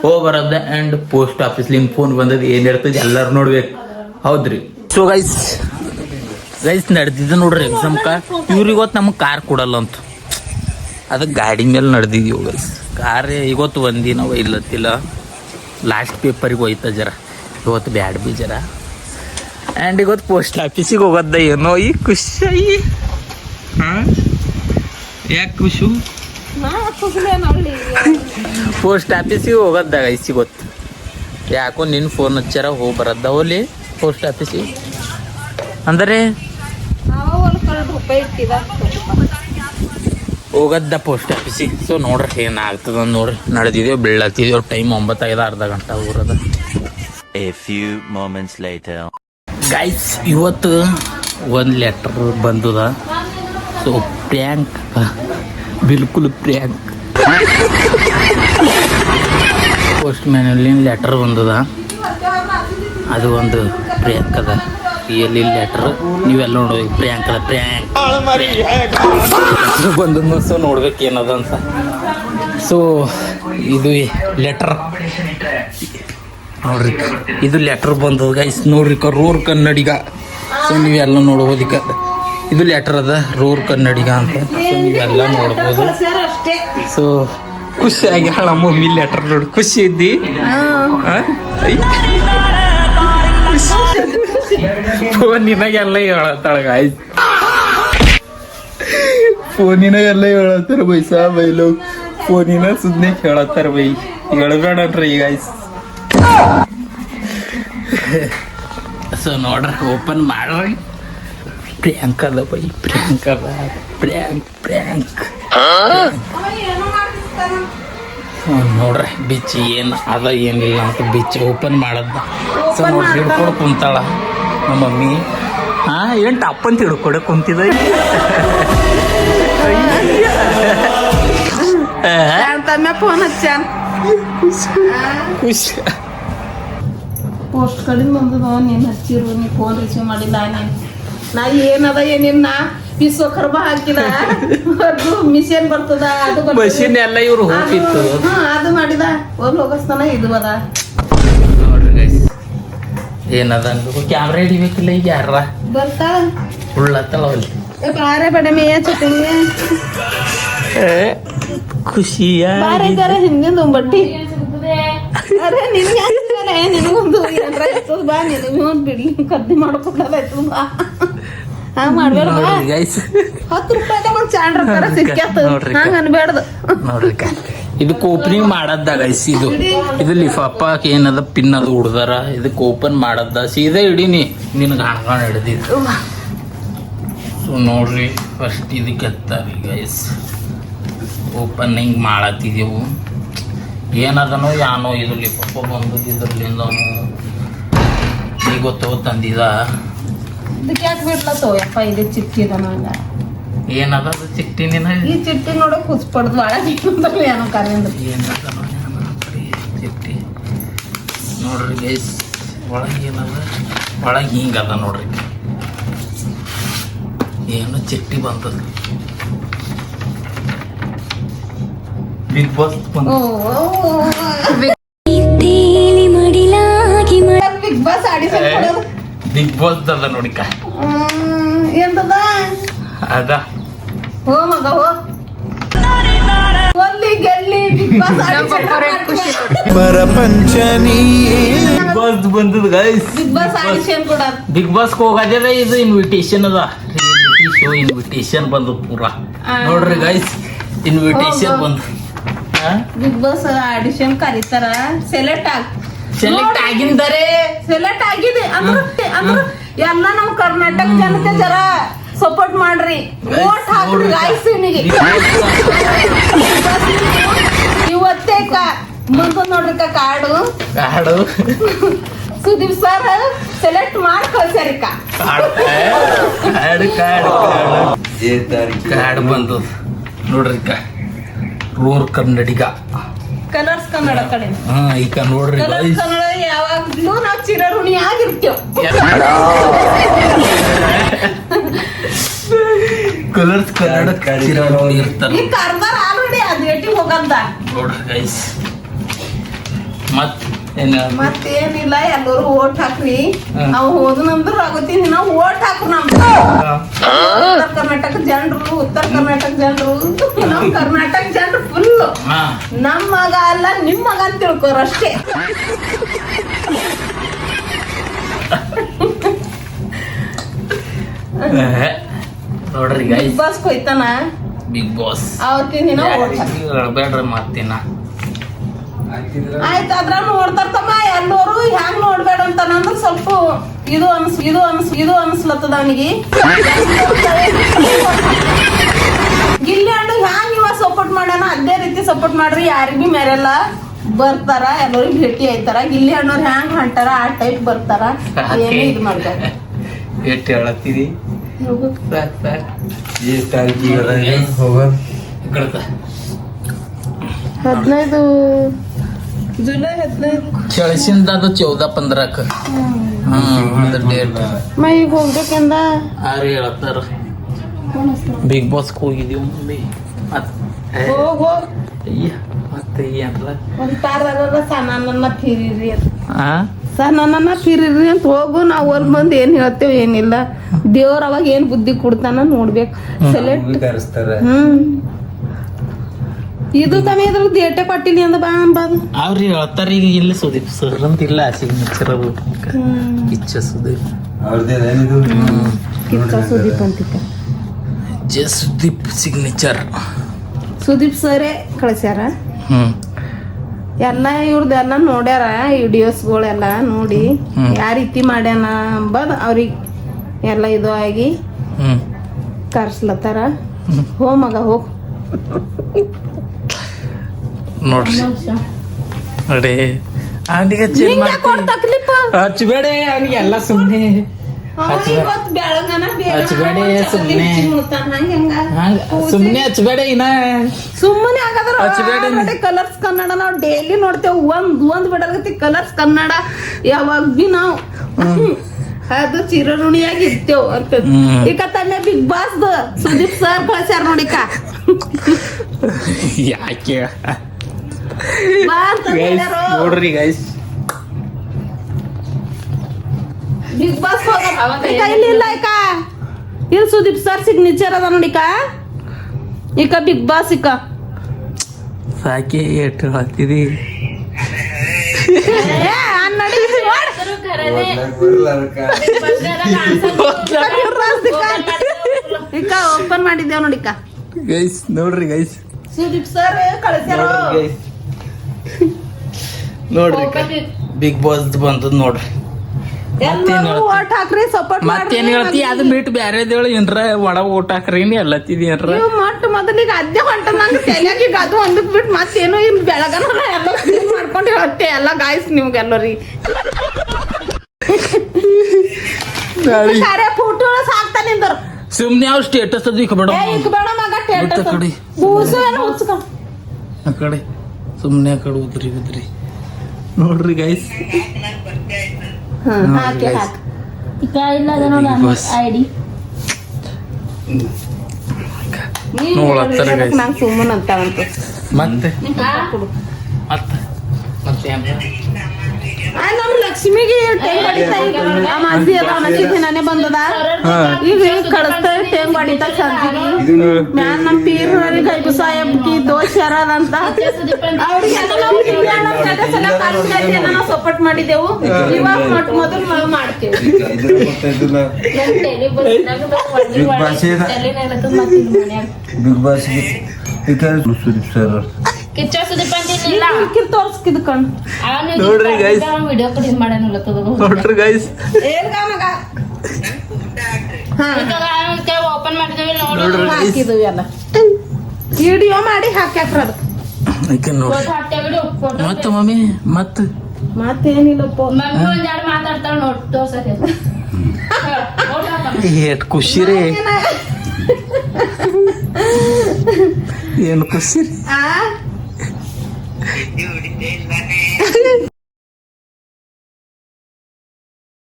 ಹೋಗಿ ಬರೋದ and post ಆಫೀಸ್ಲಿಂದ phone ಬಂದದ ಏನಿರ್ತದೆ ಎಲ್ಲರೂ ನೋಡ್ಬೇಕು. ಹೌದ್ರಿ. ಸೊ ಗೈಸ್ ನಡೆದಿದ್ದ ನೋಡ್ರಿ ಎಕ್ಸಾಮ್ ಇವ್ರಿಗೆ ಇವತ್ತು ನಮಗೆ ಕಾರ್ ಕೊಡಲ್ಲ ಅಂತ ಅದಕ್ಕೆ ಗಾಡಿ ಮೇಲೆ ನಡೆದಿದ್ದೀವಿ ಗೈಸ್. ಕಾರ್ ಇವತ್ತು ಒಂದಿನ ಇಲ್ಲತ್ತಿಲ್ಲ, ಲಾಸ್ಟ್ ಪೇಪರಿಗೆ ಹೋಯ್ತ ಜರ, ಇವತ್ತು ಬ್ಯಾಡ್ ಬಿ ಜರ. ಆ್ಯಂಡ್ ಇವತ್ತು ಪೋಸ್ಟ್ ಆಫೀಸಿಗೆ ಹೋಗೋದ ಏನೋ ಈ ಖುಷಿ. ಹಾಂ ಯಾಕೆ ಖುಷು? ಪೋಸ್ಟ್ ಆಫೀಸಿಗೆ ಹೋಗೋದ ಗೈಸ್ ಇವತ್ತು. ಯಾಕೋ ನಿನ್ನ ಫೋನ್ ಹಚ್ಚಾರ ಹೋಗಿ ಬರೋದ ಹೋಲಿ ಪೋಸ್ಟ್ ಆಫೀಸಿಗೆ ಅಂದರೆ ಹೋಗದ್ದ ಪೋಸ್ಟ್ ಆಫೀಸಿಗೆ. ಸೊ ನೋಡ್ರಿ ಏನಾಗ್ತದ ನೋಡ್ರಿ. ನಡೆದಿದ್ದೇವೆ ಬೀಳತ್ತಿದ್ದೇವೆ. ಟೈಮ್ 9 ಅರ್ಧ ಗಂಟೆ ಊರದ. ಗೈಸ್ ಇವತ್ತು ಒಂದು ಲೆಟರ್ ಬಂದದ. ಸೊ ಪ್ರ್ಯಾಂಕ್, ಬಿಲ್ಕುಲ್ ಪ್ರ್ಯಾಂಕ್. ಪೋಸ್ಟ್ ಮ್ಯಾನಲ್ಲಿ ಲೆಟರ್ ಬಂದದ, ಅದು ಒಂದು ಪ್ರ್ಯಾಂಕ್ ಅದ. ರಿಯಲಿ ಲೆಟರ್ ನೀವೆಲ್ಲ ನೋಡ್ಬೇಕು. ಪ್ರ್ಯಾಂಕ್ ಅದ, ಪ್ರ್ಯಾಂಕ್ ಬಂದದ್ದು. ಸೊ ನೋಡ್ಬೇಕು ಏನದ ಅಂತ. ಸೊ ಇದು ಲೆಟರ್ ನೋಡ್ರಿ, ಇದು ಲೆಟರ್ ಬಂದದ ಗೈಸ್. ನೋಡ್ರಿ ರೂರ್ ಕನ್ನಡಿಗ. ಸೊ ನೀವೆಲ್ಲ ನೋಡ್ಬೋದಿಕ್ಕ. ಇದು ಲೆಟರ್ ಅದ ರೂರ್ ಕನ್ನಡಿಗ ಅಂತ. ಸೊ ನೀವೆಲ್ಲ ನೋಡ್ಬೋದು. ಸೊ ಖುಷಿಯಾಗಿ ನಮ್ಮ ಮಮ್ಮಿ ಲೆಟರ್ ನೋಡಿ ಖುಷಿ ಇದ್ದಿ. ಫೋನಿನಾಗೆಲ್ಲ ಹೇಳತ್ತಾಳ ಗಾಯ್ಸ್, ಫೋನಿನಾಗೆಲ್ಲ ಹೇಳತ್ತಾರ ಬೈ. ಬೈಲು ಫೋನಿನ ಸುದ್ನೆ ಹೇಳತ್ತಾರ ಬೈ, ಹೇಳ್ಬೇಡ್ರಿ ಗಾಯ್ಸ್. ಸೊ ನೋಡ್ರಿ ಓಪನ್ ಮಾಡ್ರಿ. ಪ್ರ್ಯಾಂಕ್ ಅದ ಬೈ, ಪ್ರ್ಯಾಂಕ್ ಅದ, ಪ್ರ್ಯಾಂಕ್. ನೋಡ್ರಿ ಬಿಚ್ ಏನು ಅದ ಏನಿಲ್ಲ ಅಂತ ಬಿಚ್ ಓಪನ್ ಮಾಡದ್ದ. ಸೊ ನೋಡ್ರಿ ಹಿಡ್ಕೊಂಡು ಕುಂತಾಳ ನಮ್ಮ ಮಮ್ಮಿ. ಏನು ಟಪ್ ಅಂತ ಹಿಡ್ಕೊಡೆ ಕುಂತಿದ. ಪೋಸ್ಟ್ ಕಡಿಮೆ ಬಂದದ, ನೀನು ಹಚ್ಚಿರು, ನೀ ಫೋನ್ ರಿಸೀವ್ ಮಾಡಿಲ್ಲ. ನಾ ಏನದ ಏನಿಲ್ಲ ವಿಶ್ವಕರ್ಮ ಹಾಕಿದ ಅದು ಮಿಷನ್ ಬರ್ತದ, ಅದು ಮಷಿನ್ ಎಲ್ಲ ಇವ್ರು ಹೋಗಿತ್ತು. ಅದು ಮಾಡಿದ ಹೋಗಿ ಹೋಗಸ್ತಾನ. ಇದು ಅದ ನೋಡ್ರಿ ಏನದ ಕ್ಯಾಮ್ರಾ ಹಿಡಿಬೇಕಿಲ್ಲ ಈಗ. ಯಾರ ಬರ್ತಾಳ ಉಳ್ಳತ್ತಲ್ಲ ಅಲ್ಲಿ ಬಾರೆ ಬೇಡ ಮೇಯ ಚಟ್ನಿ ಖುಷಿಯ ಹಿಂದಿಂದ ಬಟ್ಟಿ. ಅರೆ ನಿನ್ಗೆ ನಿನಗೊಂದು ಏನಾರ ಇರ್ತದ ಬಾ, ನಿನಗೆ ಬಿಡ್ಲಿ ಕದ್ದಿ ಮಾಡ್ಕೊಡೋದಾಯ್ತದ ಬಾ. ಮಾಡ್ಬೇಡ 10 ರೂಪಾಯಿ ಒಂದು ಚಾಂಡ್ರ ಸಿಕ್ಕತ್ತ ಹಂಗ ಅನ್ಬೇಡ್ದು. ನೋಡ್ರಿ ಇದಕ್ಕೆ ಓಪನಿಂಗ್ ಮಾಡದ್ದ ಗೈಸ್. ಇದು ಲಿಫಾಪ ಏನದ ಪಿನ್ ಅದು ಹುಡ್ದಾರ. ಇದಕ್ಕೆ ಓಪನ್ ಮಾಡದ್ದ ಸೀದಾ ಹಿಡೀನಿ ನಿನ್ಗೆ ಹಂಗ ಹಿಡ್ದಿದ್ದು. ಸೊ ನೋಡ್ರಿ ಫಸ್ಟ್ ಇದಕ್ಕೆ ಎತ್ತಾರಿ ಗೈಸ್. ಓಪನ್ ಹಿಂಗೆ ಮಾಡತ್ತಿದ್ದೆವು. ಏನದನೋ ಯಾನೋ ಇದು ಲಿಫಾಪ ಬಂದು ಇದ್ರಲಿಂದ ಈಗ ಗೊತ್ತೋ ತಂದಿದ. ಇದಕ್ಕೆ ಯಾಕೆ ಬಿಡ್ಲತ್ತೋ ಯಪ್ಪ, ಇದು ಚಿಟ್ಟಿ ಅದ. ಏನದ ಚಿಟ್ಟಿ? ಈ ಚಿಟ್ಟಿ ನೋಡಕ್ ಹುಚ್ಪಡ್ದು ಒಳಗೆ ಏನೋ ಕರೆಂದು ಏನದ ಚಿಟ್ಟಿ ನೋಡ್ರಿ ಗೈಸ್. ಒಳಗೆ ಏನದ, ಒಳಗೆ ಹಿಂಗದ ನೋಡ್ರಿ. ಏನು ಚಿಟ್ಟಿ ಬಂದದ. Bigg Boss Bigg Boss audition ಕೊಡೋದು. ಬಿಗ್ ಬಾಸ್ ಅದ ನೋಡಿಕ ಎಂತದ ಅದ. ಹೋ ಮಗ ಹೋ, ಒಲ್ಲಿ ಗೆಲ್ಲಿ ಬಿಗ್ ಬಾಸ್ ಬಂದದ ಗೈಸ್. ಬಿಗ್ ಬಾಸ್ ಆಡಿಷನ್ ಕೊಡ. ಬಿಗ್ ಬಾಸ್ ಹೋಗದ ಇದು ಇನ್ವಿಟೇಷನ್ ಅದ. ಶೋ ಇನ್ವಿಟೇಷನ್ ಬಂದು ಪೂರಾ ನೋಡ್ರಿ ಗೈಸ್. ಇನ್ವಿಟೇಷನ್ ಬಂದು ಬಿಗ್ ಬಾಸ್ ಆಡಿಷನ್ ಕರೀತಾರ. ಸೆಲೆಕ್ಟ್ ಆಗಿದ್ದಾರೆ. ಸೆಲೆಕ್ಟ್ ಆಗಿದೆ ಅಂದ್ರೆ ಎಲ್ಲ ನಮ್ಮ ಕರ್ನಾಟಕ ಜನತೆ ಜರ ಸಪೋರ್ಟ್ ಮಾಡ್ರಿ, ವೋಟ್ ಹಾಕ್ರಿ ಗಾಯ್ಸ್. ಇವತ್ತೇ ಮುಂದೆ ನೋಡ್ರಿ ಕಾರ್ಡು ಸುದೀಪ್ ಸರ್ ಸೆಲೆಕ್ಟ್ ಮಾಡಿ ಕಳ್ಸ್ಯಾರಿ. ಕಾರ್ಡ್ ಬಂದು ನೋಡ್ರಿ ರೂರ್ ಕನ್ನಡಿಗ ಕಲರ್ಸ್ ಕನ್ನಡ ಕಡೆ. ಈಗ ನೋಡ್ರಿ ಕಲರ್ಸ್ ಕನ್ನಡ ಯಾವಾಗ್ಲೂ ನಾವು ಚಿರಋಣಿ ಆಗಿರ್ತೇವ್. ಕಲರ್ಸ್ ಕನ್ನಡ ಚಿರಋಣಿ ಇರ್ತಾರ. ಈ ಕಾರ್ಬಾರ್ ಆಲ್ರೆಡಿ ಅದೇಟಿ ಹೋಗಂದ ನೋಡ್ರಿ ಗೈಸ್. ಮತ್ ಏನ ಮತ್ತೇನಿಲ್ಲ ಎಲ್ಲರೂ ಓಟ್ ಹಾಕ್ರಿ ಅವ್ ಹೋದನಂದ್ರ ಆಗುತ್ತೀನಿ ನಾವು ಓಟ್ ಹಾಕ್ರು ನಮ್ ಉತ್ತರ ಕರ್ನಾಟಕ ಜನರು ನಮ್ ಕರ್ನಾಟಕ ಜನರು ಫುಲ್ ನಮ್ ಮಗ ಅಲ್ಲ ನಿಮ್ ಮಗ ಅಂತ ತಿಳ್ಕೋರ ಅಷ್ಟೇ. ನೋಡ್ರಿ ಬಿಗ್ ಬಾಸ್ ಹೋಯ್ತಾನ ಬಿಗ್ ಬಾಸ್ ಅವತ್ತಿನ ದಿನ ಓಟ್ ಬೇಡ್ರಿ ಮತ್ತಿನ ಆಯ್ತು ಅದ್ರ ನೋಡ್ತಾರ ತಮ್ಮ ಎಲ್ಲರೂ ಹ್ಯಾಂಗ್ ನೋಡ್ಬೇಡ ಅಂತ ನಂದ್ರ ಸ್ವಲ್ಪ ಇದು ಅನ್ಸ್ಲತ್ತದ ಅವನಿಗೆ. ಗಿಲ್ಲಿ ಹಣ್ಣು ಹ್ಯಾಂಗ್ ಇವ ಸಪೋರ್ಟ್ ಮಾಡ್ಯಾನ ಅದೇ ರೀತಿ ಸಪೋರ್ಟ್ ಮಾಡ್ರಿ, ಯಾರಿಗ್ ಬಿ ಮೇರೆಲ್ಲ ಬರ್ತಾರ, ಎಲ್ಲರಿಗೂ ಭೇಟಿ ಆಯ್ತಾರ. ಗಿಲ್ಲಿ ಹಣ್ಣವ್ರು ಹ್ಯಾಂಗ್ ಹೊಂಟಾರ ಆ ಟೈಪ್ ಬರ್ತಾರ. ಏನು ಇದು ಮಾಡ್ತಾರೆ ಎಷ್ಟು ಹೇಳತ್ತೀರಿ ಹದಿನೈದು ಜುಲೈ 15 ಚಳಿಸಿಂದ ಅದು 14-15 ಡೇಟ್ ಈಗ ಹೋಗ್ಬೇಕಂದ ಯಾರು ಹೇಳ್ತಾರ. ಬಿಗ್ ಬಾಸ್ ಹೋಗಿದೀವಿ ಮಮ್ಮಿ ಹೋಗ್ ಮತ್ತೆ ಏನ್ರ ಒಂದ್ ತಾರ ಸಣ್ಣನ ಫಿರಿರಿ ಸಣ್ಣನ ಫಿರಿರಿ ಅಂತ ಹೋಗು. ನಾವ್ ಹೊಲ್ ಬಂದ್ ಏನ್ ಹೇಳ್ತೇವ್ ಏನಿಲ್ಲ. ದೇವ್ರ ಅವಾಗ ಏನ್ ಬುದ್ಧಿ ಕೊಡ್ತಾನ ನೋಡ್ಬೇಕು. ಸೆಲೆಕ್ಟ್ ಇದು ತಮ್ಮ ಇದ್ರ ಡೇಟೆ ಕೊಟ್ಟಿನಿ ಅಂದ ಬಾ ಅಂಬದು ಅವ್ರಿ ಹೇಳ್ತಾರ. ಈಗ ಇಲ್ಲಿ ಸುದೀಪ್ ಸರ್ ಅಂತ ಇಲ್ಲ ಸಿಗ್ನೇಚರ್ ಅದು ಕಿಚ್ಚ ಸುದೀಪ್ ಸುದೀಪ್ ಅಂತಿಕ ಸುದೀಪ್ ಸಿಗ್ನೇಚರ್ ಸುದೀಪ್ ಸರೇ ಕಳ್ಸ್ಯಾರ. ಎಲ್ಲ ಇವ್ರದ್ದೆಲ್ಲ ನೋಡ್ಯಾರ ವಿಡಿಯೋಸ್ಗಳೆಲ್ಲ ನೋಡಿ ಯಾವ ರೀತಿ ಮಾಡ್ಯಾನ ಅಂಬದ್ ಅವ್ರಿಗೆ ಎಲ್ಲ ಇದು ಆಗಿ ಕರ್ಸ್ಲತ್ತಾರ. ಹೋ ಮಗ ಹೋಗ್ ನೋಡ್ರಿ ಅಡೇ ಅವನಿಗೆ ಹಚ್ಬೇಡ ಅವನಿಗೆ ಎಲ್ಲ ಸುಮ್ಮನೆ ಸುಮ್ಮನೆ ಹಚ್ಬೇಡ ಇನ್ನ ಸುಮ್ಮನೆ ಹಾಗಾದ್ರೆ ಕಲರ್ಸ್ ಕನ್ನಡ ನಾವು ಡೈಲಿ ನೋಡ್ತೇವೆ. ಒಂದ್ ಬಿಡಗತಿ ಕಲರ್ಸ್ ಕನ್ನಡ ಯಾವಾಗ ಬಿ ನಾವು ಅದು ಚಿರಋಣಿಯಾಗಿ ಇರ್ತೇವ್ ಅಂತ. ಈಗ ತನ್ನ ಬಿಗ್ ಬಾಸ್ ಸುದೀಪ್ ಸರ್ ಕಳ್ಸ್ಯಾರ ನೋಡಿಕ ಯಾಕೆ ನೋಡ್ರಿ ಗೈಸ್ ಬಿಗ್ ಬಾಸ್ ಇಲ್ಲ ಈಗ ಇಲ್ಲಿ ಸುದೀಪ್ ಸರ್ ಸಿಗ್ನೇಚರ್ ಅದ ನೋಡಿಕ ಈಗ ಬಿಗ್ ಬಾಸ್ ಈಗ ಸಾಕೆ ಎಷ್ಟು ಹತ್ತಿದಿ ಈಗ ಓಪನ್ ಮಾಡಿದ್ದೇವ್ ನೋಡಿಕ ಗೈಸ್ ನೋಡ್ರಿ ಗೈಸ್ ಸುದೀಪ್ ಸರ್ ಕಳ್ಸ್ಯಾರ ನೋಡ್ರಿ ಬಿಗ್ ಬಾಸ್ ಬಂದದ್ ನೋಡ್ರಿ. ಓಟ್ ಹಾಕ್ರಿ ಸಪೋರ್ಟ್ ಮತ್ತೇನ್ ಹೇಳ್ತಿ ಅದು ಬಿಟ್ಟು ಬ್ಯಾರೇದೇಳು ಏನ್ರ ಒಡ ಓಟ್ ಹಾಕ್ರಿ ಎಲ್ಲತ್ತಿದಿ ಏನ್ರ ಮೊಟ್ಟ ಮೊದಲಿಗೆ ಅದೇ ಹೊಂಟದಂಗ ತಲೆಯಾಗ ಈಗ ಅದು ಒಂದಕ್ ಬಿಟ್ಟು ಮತ್ತೇನು ಇನ್ ಬೆಳಗನ ಎಲ್ಲ ಮಾಡ್ಕೊಂಡು ಹೇಳ್ತೆ ಎಲ್ಲ ಗಾಯ್ಸ್ ನಿಮ್ಗೆಲ್ಲರಿ ಫೋಟೋ ಸಾಕ್ತಾ ನಿಂದರು ಸುಮ್ನೆ ಅವ್ರ ಸ್ಟೇಟಸ್ ಅದು ಇಕ್ ಬೇಡ ಬೇಡ ಮಗ ಆ ಕಡೆ ಆ ಕಡೆ ಸುಮ್ನೆ ಆ ಕಡೆ ಉದ್ರಿ ನೋಡ್ರಿ ಗೈಸ್ ಹಾಕಿ ಹಾಕಿ ಇಲ್ಲ ಐಡಿ ನಂಗೆ ಸುಮ್ಮನೆ ಅಂತಾವಂತ ಮತ್ತೆ ಮತ್ತೆ ನಮ್ ಲಕ್ಷ್ಮಿಗೆ ಮಾಸಿ ನಾನೇ ಬಂದದ ಈಗ ಕಳಿಸ್ತಾ ಟೇಂಗ್ ಹೊಡಿತಾ ಸಂತಿಗೆ ಮ್ಯಾನ್ ನಮ್ ಪೀರ್ ಗೈಬು ಸಾಹೇಬ್ಕಿ ದೋಷ ಅಂತ ನಾವು ಸಪೋರ್ಟ್ ಮಾಡಿದೆವು. ಇವಾಗ ಮೊದಲು ನಾವು ಮಾಡ್ತೇವೆ. ಬಿಗ್ ಬಾಸ್ ಕಿಚ್ಚ ಸುದೀಪ್ ಅಂತಿಲ್ಲ ತೋರ್ಸ್ಕಿದ್ ಕಣ್ ನೋಡ್ರಿ ಗೈಸ್ ವಿಡಿಯೋ ಕಡಿಮೆ ಮಾಡಲ್ಲ ನೋಡ್ರಿ ಗೈಸ್ ಓಪನ್ ಮಾಡಿದೇವಿ ನೋಡ್ರಿ ಹಾಕಿದ್ವಿ ಎಲ್ಲ ವಿಡಿಯೋ ಮಾಡಿ ಹಾಕ್ಯಾಕ್ರ ಮತ್ತ ಮಮ್ಮಿ ಮತ್ತೇನಿಲ್ಲಪ್ಪ ಮಮ್ಮಿ ಒಂದೆರಡು ಮಾತಾಡ್ತಾಳ ನೋಡ್ ತೋರ್ಸಕ್ಕೆ ಏಟ್ ಖುಷಿ ರೀ ಏನು ಖುಷಿ ರೀ